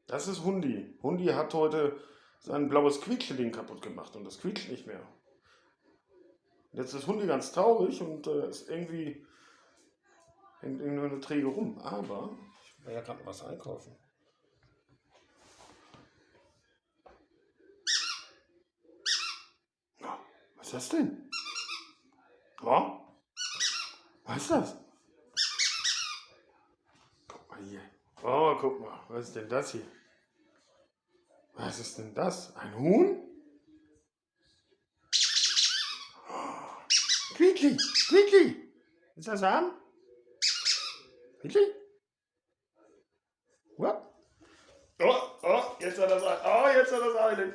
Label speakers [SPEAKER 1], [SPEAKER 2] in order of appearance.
[SPEAKER 1] Das ist Hundi. Hundi hat heute sein blaues Quietscheding kaputt gemacht und das quietscht nicht mehr. Jetzt ist Hundi ganz traurig und ist irgendwie hängt irgendwie nur eine Träge rum. Aber ich will ja gerade was einkaufen. Ja, was ist das denn? Ja? Was ist das? Guck mal hier. Oh, guck mal. Was ist denn das hier? Was ist denn das? Ein Huhn? Quietli, Quietli. Ist das warm? Quietli? What? Oh, oh, jetzt hat er es ein. Oh, jetzt hat er es eine.